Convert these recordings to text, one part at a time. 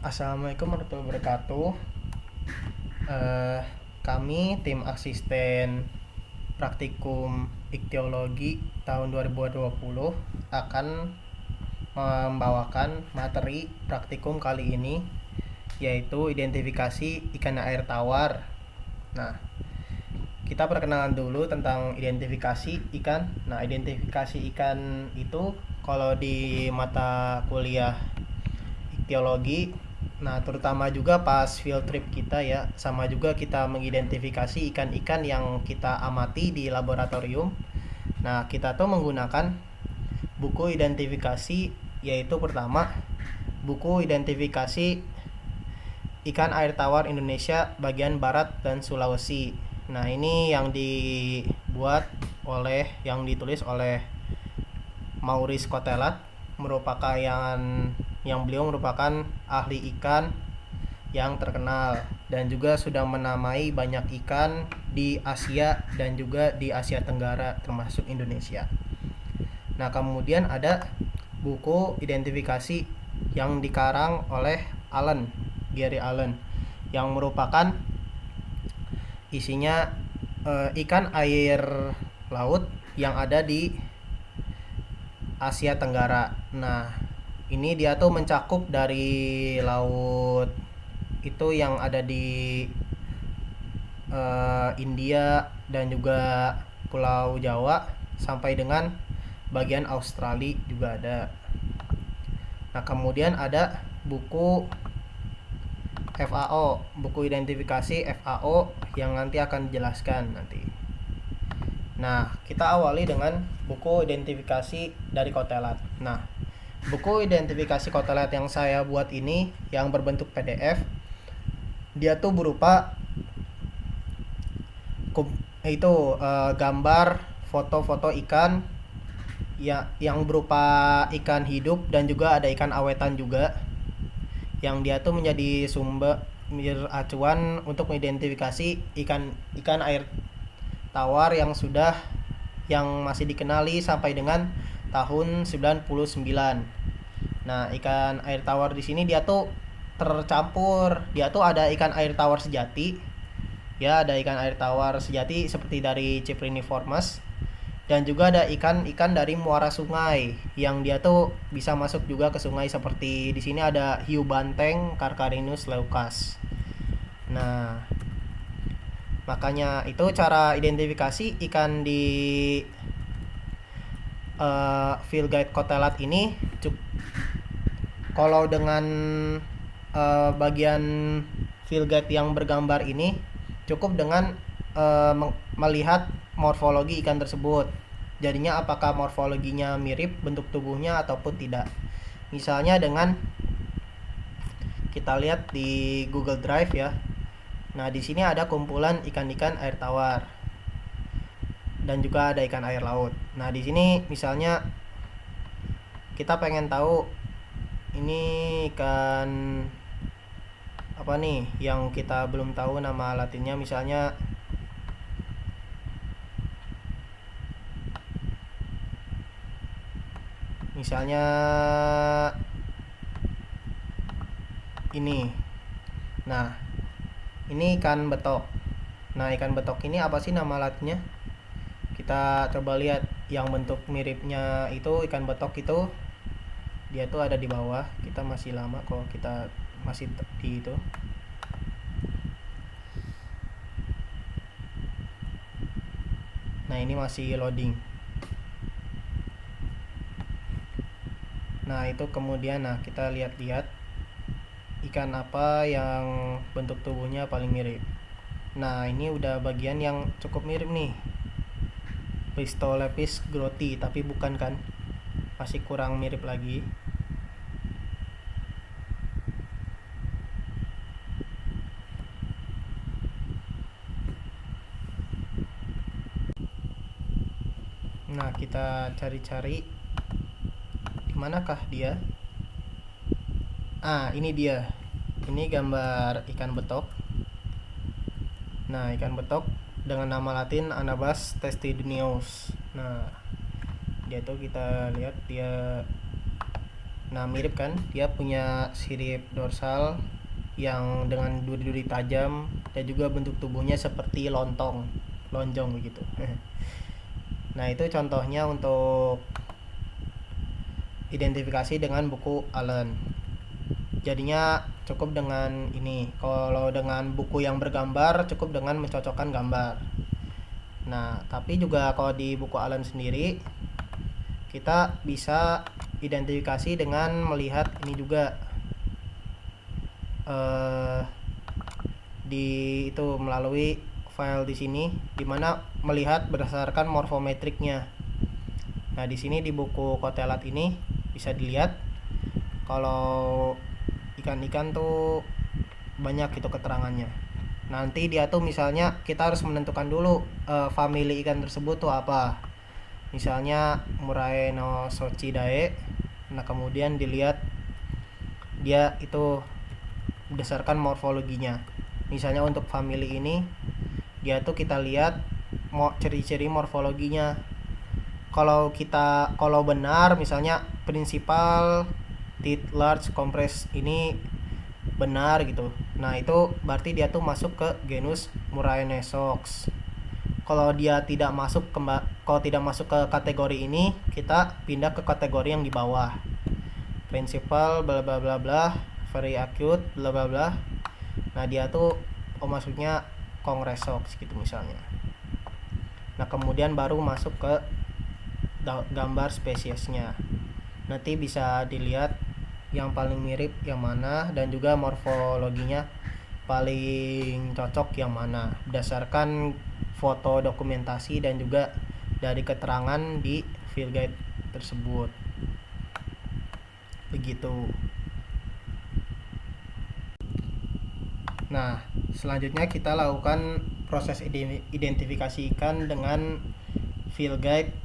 Assalamualaikum warahmatullahi wabarakatuh. Eh, Kami tim asisten praktikum iktiologi tahun 2020 akan membawakan materi praktikum kali ini, yaitu identifikasi ikan air tawar. Nah, kita perkenalan dulu tentang identifikasi ikan. Nah, identifikasi ikan itu kalau di mata kuliah iktiologi, nah terutama juga pas field trip kita ya, sama juga kita mengidentifikasi ikan-ikan yang kita amati di laboratorium. Nah, kita tuh menggunakan buku identifikasi, yaitu pertama buku identifikasi ikan air tawar Indonesia bagian Barat dan Sulawesi. Nah, ini yang ditulis oleh Maurice Kotelat, merupakan yang beliau merupakan ahli ikan yang terkenal dan juga sudah menamai banyak ikan di Asia dan juga di Asia Tenggara termasuk Indonesia. Nah, kemudian ada buku identifikasi yang dikarang oleh Gary Allen, yang merupakan isinya ikan air laut yang ada di Asia Tenggara. Nah, ini dia tuh mencakup dari laut itu yang ada di India dan juga Pulau Jawa sampai dengan bagian Australia juga ada. Nah, kemudian ada buku FAO, buku identifikasi FAO yang nanti akan dijelaskan nanti. Nah, kita awali dengan buku identifikasi dari Kotelat. Nah, buku identifikasi Kotelat yang saya buat ini yang berbentuk PDF, dia tuh berupa gambar foto-foto ikan ya, yang berupa ikan hidup dan juga ada ikan awetan juga, yang dia tuh menjadi sumber acuan untuk mengidentifikasi ikan air tawar yang masih dikenali sampai dengan tahun 99. Nah, ikan air tawar di sini dia tuh tercampur. Dia tuh ada ikan air tawar sejati. Ya, ada ikan air tawar sejati seperti dari Cypriniformes, dan juga ada ikan-ikan dari muara sungai yang dia tuh bisa masuk juga ke sungai, seperti di sini ada hiu banteng Carcharinus leucas. Nah, makanya itu cara identifikasi ikan di field guide Kotelat ini. Kalau dengan bagian field guide yang bergambar ini cukup dengan melihat morfologi ikan tersebut. Jadinya apakah morfologinya mirip bentuk tubuhnya ataupun tidak. Misalnya dengan kita lihat di Google Drive ya. Nah, di sini ada kumpulan ikan-ikan air tawar dan juga ada ikan air laut. Nah, di sini misalnya kita pengen tahu ini ikan apa nih yang kita belum tahu nama latinnya, misalnya ini. Nah, ini ikan betok. Nah, ikan betok ini apa sih nama latinnya? Kita coba lihat yang bentuk miripnya itu. Ikan betok itu dia tuh ada di bawah. Kita masih lama kok, kita masih di itu. Nah, ini masih loading. Nah, itu kemudian kita lihat-lihat ikan apa yang bentuk tubuhnya paling mirip. Nah, ini udah bagian yang cukup mirip nih, Pistolepis groti, tapi bukan kan, masih kurang mirip lagi. Nah, kita cari-cari di manakah dia. Ini dia. Ini gambar ikan betok. Nah, ikan betok dengan nama latin Anabas testudinus. Nah, dia tuh kita lihat dia Nah, mirip kan? Dia punya sirip dorsal yang dengan duri-duri tajam dan juga bentuk tubuhnya seperti lontong, lonjong begitu. Nah, itu contohnya untuk identifikasi dengan buku Allen. Jadinya cukup dengan ini. Kalau dengan buku yang bergambar cukup dengan mencocokkan gambar. Nah, tapi juga kalau di buku Allen sendiri kita bisa identifikasi dengan melihat ini juga di itu melalui file di sini, dimana melihat berdasarkan morfometriknya. Nah, di sini di buku Kotelat ini bisa dilihat kalau ikan-ikan tuh banyak itu keterangannya. Nanti dia tuh misalnya kita harus menentukan dulu famili ikan tersebut tuh apa. Misalnya Muraenosochidae. Nah, kemudian dilihat dia itu berdasarkan morfologinya. Misalnya untuk famili ini dia tuh kita lihat ciri-ciri morfologinya. Kalau benar misalnya principal teeth large compressed ini benar gitu. Nah, itu berarti dia tuh masuk ke genus Muraenosox. Kalau dia tidak masuk ke kategori ini, kita pindah ke kategori yang di bawah. Principal bla bla bla bla, very acute bla bla bla. Nah, dia tuh maksudnya Congresox gitu misalnya. Nah, kemudian baru masuk ke gambar spesiesnya. Nanti bisa dilihat yang paling mirip yang mana dan juga morfologinya paling cocok yang mana berdasarkan foto dokumentasi dan juga dari keterangan di field guide tersebut. Begitu. Nah, selanjutnya kita lakukan proses identifikasi ikan dengan field guide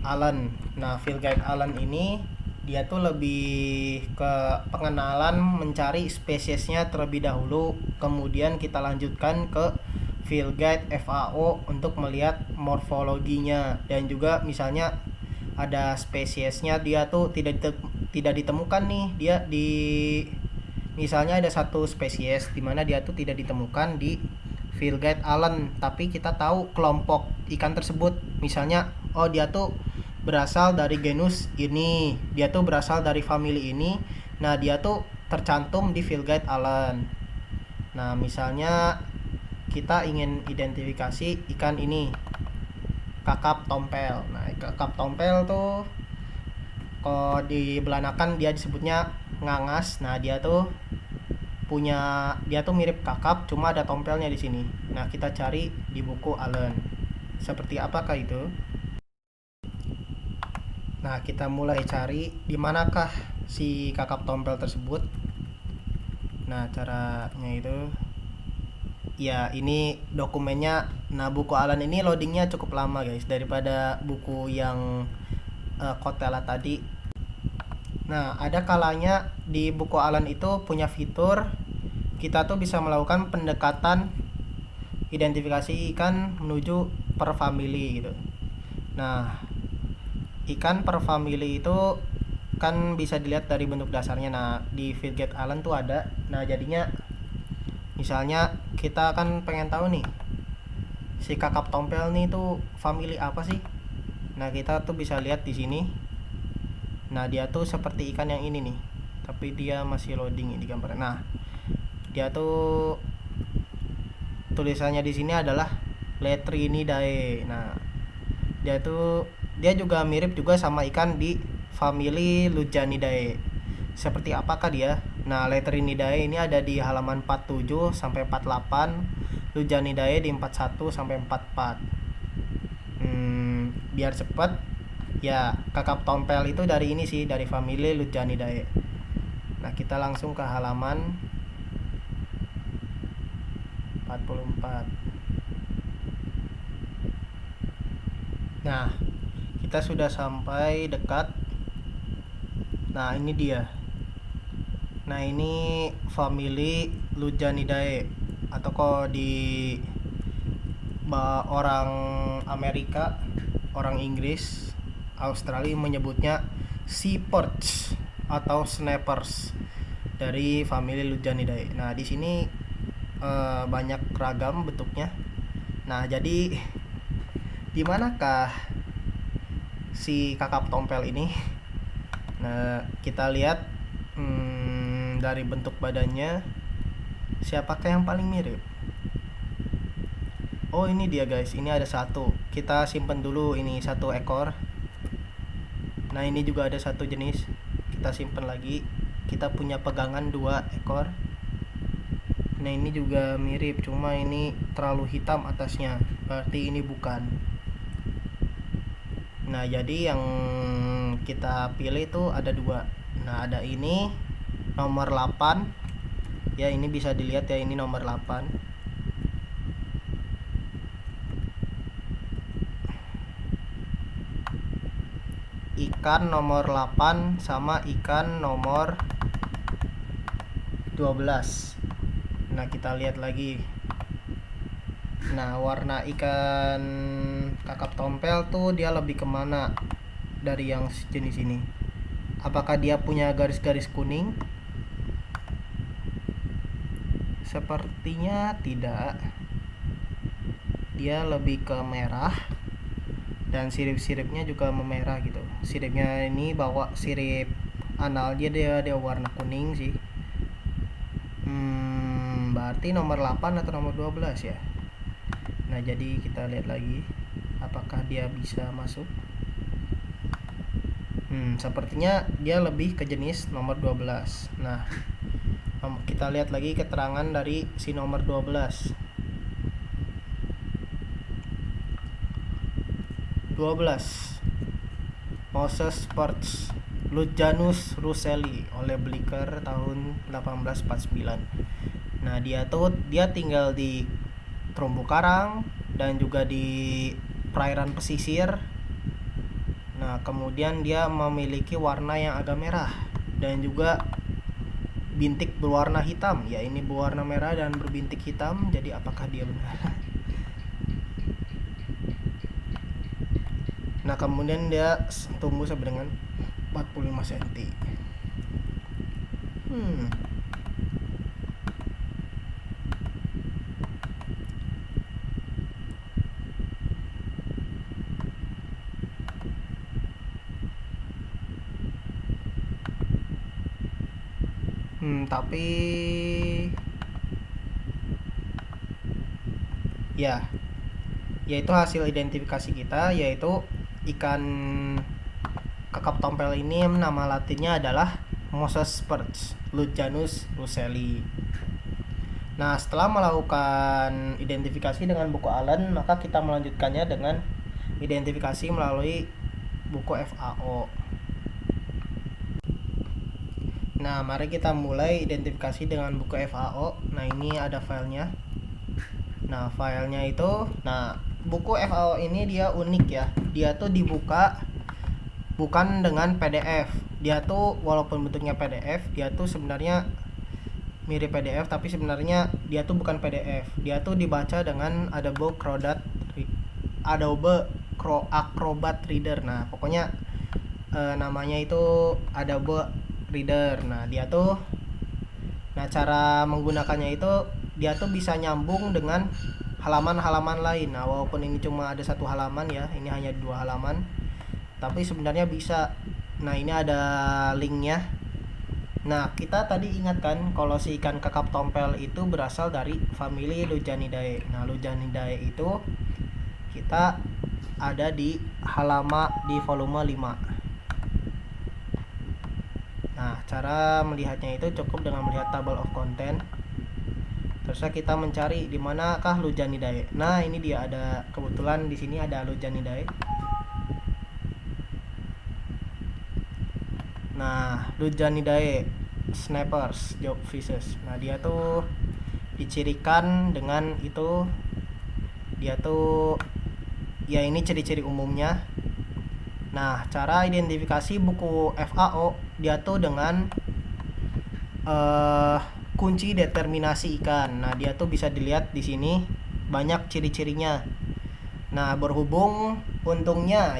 Allen. Nah, field guide Allen ini dia tuh lebih ke pengenalan, mencari spesiesnya terlebih dahulu, kemudian kita lanjutkan ke field guide FAO untuk melihat morfologinya, dan juga misalnya ada spesiesnya dia tuh tidak ditemukan nih, dia di misalnya ada satu spesies di mana dia tuh tidak ditemukan di field guide Allen, tapi kita tahu kelompok ikan tersebut, misalnya oh dia tuh berasal dari genus ini, dia tuh berasal dari famili ini. Nah, dia tuh tercantum di field guide Allen. Nah, misalnya kita ingin identifikasi ikan ini, kakap tompel. Nah, kakap tompel tuh kalau di Belanakan dia disebutnya ngangas. Nah, dia tuh mirip kakap, cuma ada tompelnya di sini. Nah, kita cari di buku Allen. Seperti apakah itu? Nah, kita mulai cari di manakah si kakap tompel tersebut. Nah, caranya itu ya ini dokumennya. Nah, buku Allen ini loadingnya cukup lama guys, daripada buku yang Kotelat tadi. Nah, ada kalanya di buku Allen itu punya fitur kita tuh bisa melakukan pendekatan identifikasi ikan menuju per famili gitu. Nah, ikan per famili itu kan bisa dilihat dari bentuk dasarnya. Nah, di field guide Allen tuh ada. Nah, jadinya misalnya kita kan pengen tahu nih si kakap tompel nih tuh famili apa sih. Nah, kita tuh bisa lihat di sini. Nah, dia tuh seperti ikan yang ini nih, tapi dia masih loading di gambarnya. Nah, dia tuh tulisannya di sini adalah Letrinidae. Nah, dia juga mirip juga sama ikan di famili Luganidae. Seperti apakah dia? Nah, Letrinidae ini ada di halaman 47 sampai 48, Luganidae di 41 sampai 44. Biar cepat ya, kakap tompel itu dari ini sih, dari famili Luganidae. Nah, kita langsung ke halaman 44. Nah, kita sudah sampai dekat. Nah, ini dia. Nah, ini famili Luganidae, atau kalau di orang Amerika, orang Inggris, Australia menyebutnya sea perch. atau snappers dari famili Lucanidae. Nah, di sini banyak ragam bentuknya. Nah, jadi di manakah si kakap tompel ini? Nah, kita lihat dari bentuk badannya, siapakah yang paling mirip? Oh, ini dia guys, ini ada satu. Kita simpen dulu, ini satu ekor. Nah, ini juga ada satu jenis. Kita simpen lagi. Kita punya pegangan 2 ekor. Nah, ini juga mirip, cuma ini terlalu hitam atasnya, berarti ini bukan. Nah, jadi yang kita pilih itu ada 2. Nah, ada ini nomor 8. Ya, ini bisa dilihat ya, ini nomor 8. Ikan nomor 8 sama ikan nomor 12. Nah, kita lihat lagi. Nah, warna ikan kakap tompel tuh dia lebih kemana dari yang jenis ini? Apakah dia punya garis-garis kuning? Sepertinya tidak. Dia lebih ke merah, dan sirip-siripnya juga memerah gitu. Siripnya ini bawa sirip anal dia warna kuning sih. Berarti nomor 8 atau nomor 12 ya. Nah, jadi kita lihat lagi apakah dia bisa masuk. Sepertinya dia lebih ke jenis nomor 12. Nah, kita lihat lagi keterangan dari si nomor 12. 12 Moses Perch Lucanus Russelli oleh Blicher tahun 1849. Nah, dia tinggal di terumbu karang dan juga di perairan pesisir. Nah, kemudian dia memiliki warna yang agak merah dan juga bintik berwarna hitam. Ya, ini berwarna merah dan berbintik hitam. Jadi apakah dia benar? Nah, kemudian dia tumbuh sampai dengan 45 cm. Tapi ya, yaitu hasil identifikasi kita, yaitu ikan kakap tompel ini nama latinnya adalah Moses Perch Lucanus Russelli. Nah, setelah melakukan identifikasi dengan buku Allen, maka kita melanjutkannya dengan identifikasi melalui buku FAO. Nah, mari kita mulai identifikasi dengan buku FAO. Nah, ini ada filenya. Nah, filenya itu, buku FAO ini dia unik ya. Dia tuh dibuka bukan dengan PDF. Dia tuh walaupun bentuknya PDF, dia tuh sebenarnya mirip PDF, tapi sebenarnya dia tuh bukan PDF. Dia tuh dibaca dengan Adobe Acrobat Reader. Nah, pokoknya namanya itu Adobe Reader. Nah, cara menggunakannya itu dia tuh bisa nyambung dengan halaman-halaman lain. Nah, walaupun ini cuma ada satu halaman ya, ini hanya 2 halaman, tapi sebenarnya bisa. Nah, ini ada linknya. Nah, kita tadi ingatkan kalau si ikan kakap tompel itu berasal dari famili Lucanidae. Nah, Lucanidae itu kita ada di volume 5. Nah, cara melihatnya itu cukup dengan melihat table of content. Terus kita mencari di manakah Lucanidae. Nah, ini dia, ada kebetulan di sini ada Lucanidae. Nah, Lucanidae snappers, jawfishes. Nah, dia tuh dicirikan dengan itu. Dia tuh ya, ini ciri-ciri umumnya. Nah, cara identifikasi buku FAO dia tuh dengan kunci determinasi ikan. Nah, dia tuh bisa dilihat di sini banyak ciri-cirinya. Nah, beruntungnya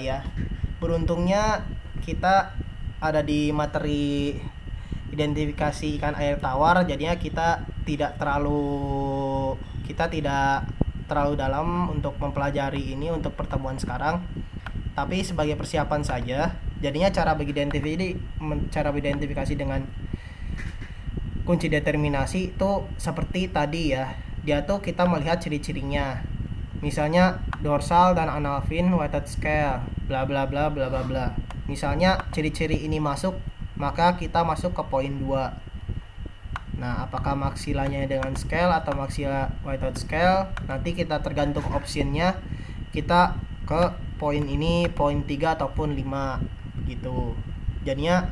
kita ada di materi identifikasi ikan air tawar, jadinya kita tidak terlalu dalam untuk mempelajari ini untuk pertemuan sekarang, tapi sebagai persiapan saja. Jadinya cara beridentifikasi dengan kunci determinasi itu seperti tadi ya, dia tuh kita melihat ciri-cirinya, misalnya dorsal dan anal fin weighted scale bla bla bla bla bla bla. Misalnya ciri-ciri ini masuk, maka kita masuk ke poin 2. Nah, apakah maksilanya dengan scale atau maksila weighted scale, nanti kita tergantung optionnya, kita ke poin ini, poin 3 ataupun 5 gitu. Jadinya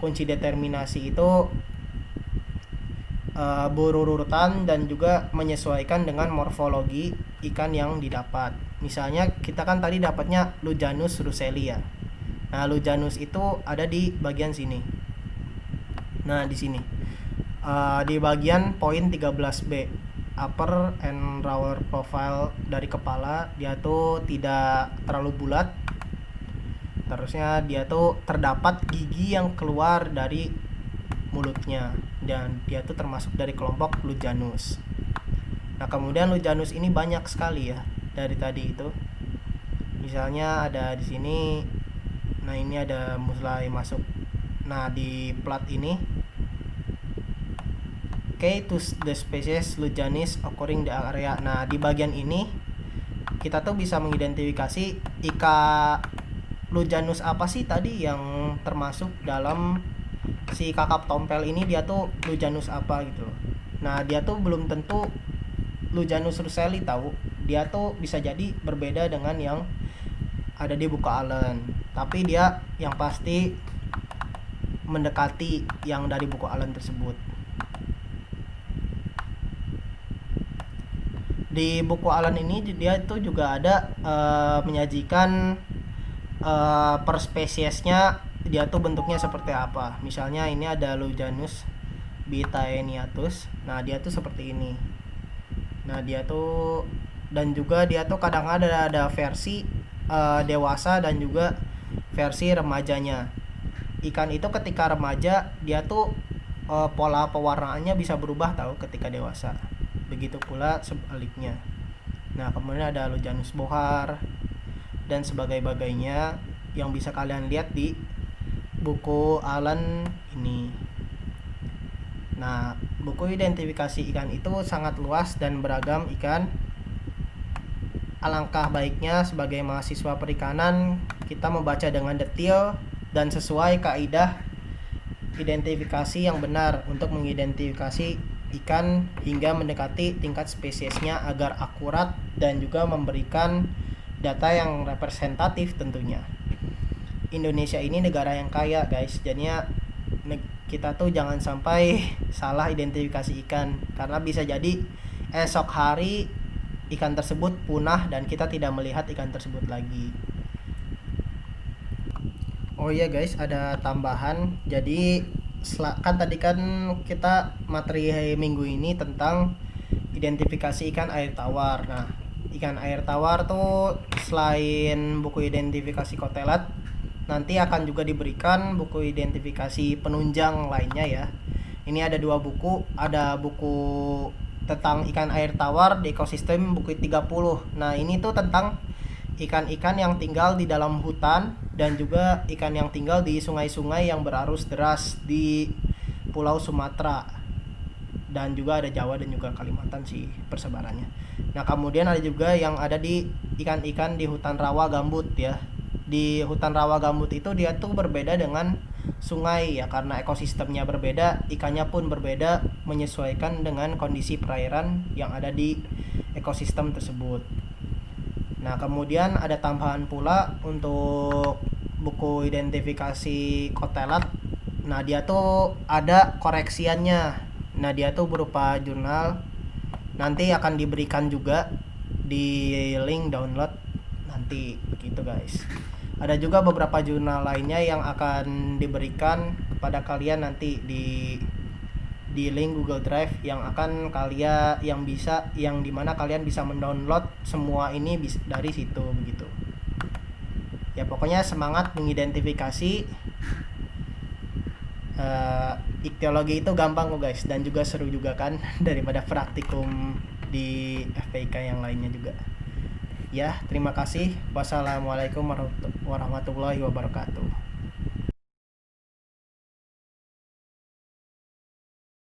kunci determinasi itu berurutan dan juga menyesuaikan dengan morfologi ikan yang didapat. Misalnya kita kan tadi dapatnya Lujanus russelli ya. Nah, Lujanus itu ada di bagian sini. Nah, di sini di bagian poin 13B, upper and lower profile dari kepala, dia tuh tidak terlalu bulat. Terusnya dia tuh terdapat gigi yang keluar dari mulutnya, dan dia tuh termasuk dari kelompok Lujanus. Nah, kemudian Lujanus ini banyak sekali ya dari tadi itu. Misalnya ada di sini. Nah, ini ada mulai masuk. Nah, di plat ini to the species Lujanus occurring the area. Nah, di bagian ini kita tuh bisa mengidentifikasi ikan Lujanus apa sih tadi yang termasuk dalam si kakap tompel ini, dia tuh Lujanus apa gitu loh. Nah, dia tuh belum tentu Lujanus russelli tahu. Dia tuh bisa jadi berbeda dengan yang ada di buku Allen, tapi dia yang pasti mendekati yang dari buku Allen tersebut. Di buku Allen ini dia itu juga ada menyajikan per spesiesnya dia tuh bentuknya seperti apa. Misalnya ini ada Lujanus bitaeniatus. Nah, dia tuh seperti ini. Nah, dia tuh, dan juga dia tuh kadang ada versi dewasa dan juga versi remajanya. Ikan itu ketika remaja dia tuh pola pewarnaannya bisa berubah tahu ketika dewasa. Begitu pula sebaliknya. Nah, kemudian ada Lujanus bohar dan sebagainya yang bisa kalian lihat di buku Allen ini. Nah, buku identifikasi ikan itu sangat luas dan beragam ikan. Alangkah baiknya sebagai mahasiswa perikanan kita membaca dengan detail dan sesuai kaidah identifikasi yang benar untuk mengidentifikasi ikan hingga mendekati tingkat spesiesnya agar akurat dan juga memberikan data yang representatif tentunya. Indonesia ini negara yang kaya guys, jadinya kita tuh jangan sampai salah identifikasi ikan, karena bisa jadi esok hari ikan tersebut punah dan kita tidak melihat ikan tersebut lagi. Oh iya guys, ada tambahan. Jadi kan tadi kan kita materi minggu ini tentang identifikasi ikan air tawar. Nah, ikan air tawar tuh selain buku identifikasi kotelat, nanti akan juga diberikan buku identifikasi penunjang lainnya ya. Ini ada 2 buku, ada buku tentang ikan air tawar di ekosistem buku 30. Nah, ini tuh tentang ikan-ikan yang tinggal di dalam hutan dan juga ikan yang tinggal di sungai-sungai yang berarus deras di Pulau Sumatera. Dan juga ada Jawa dan juga Kalimantan sih persebarannya. Nah, kemudian ada juga yang ada di ikan-ikan di hutan rawa gambut ya. Di hutan rawa gambut itu dia tuh berbeda dengan sungai ya, karena ekosistemnya berbeda, ikannya pun berbeda menyesuaikan dengan kondisi perairan yang ada di ekosistem tersebut. Nah, kemudian ada tambahan pula untuk buku identifikasi kotelat. Nah, dia tuh ada koreksiannya. Nah, dia tuh berupa jurnal. Nanti akan diberikan juga di link download nanti begitu guys. Ada juga beberapa jurnal lainnya yang akan diberikan kepada kalian nanti di link Google Drive yang akan kalian yang dimana kalian bisa mendownload semua ini dari situ begitu. Ya, pokoknya semangat mengidentifikasi Iktiologi itu gampang kok guys, dan juga seru juga kan daripada praktikum di FPK yang lainnya juga. Ya, terima kasih. Wassalamualaikum warahmatullahi wabarakatuh.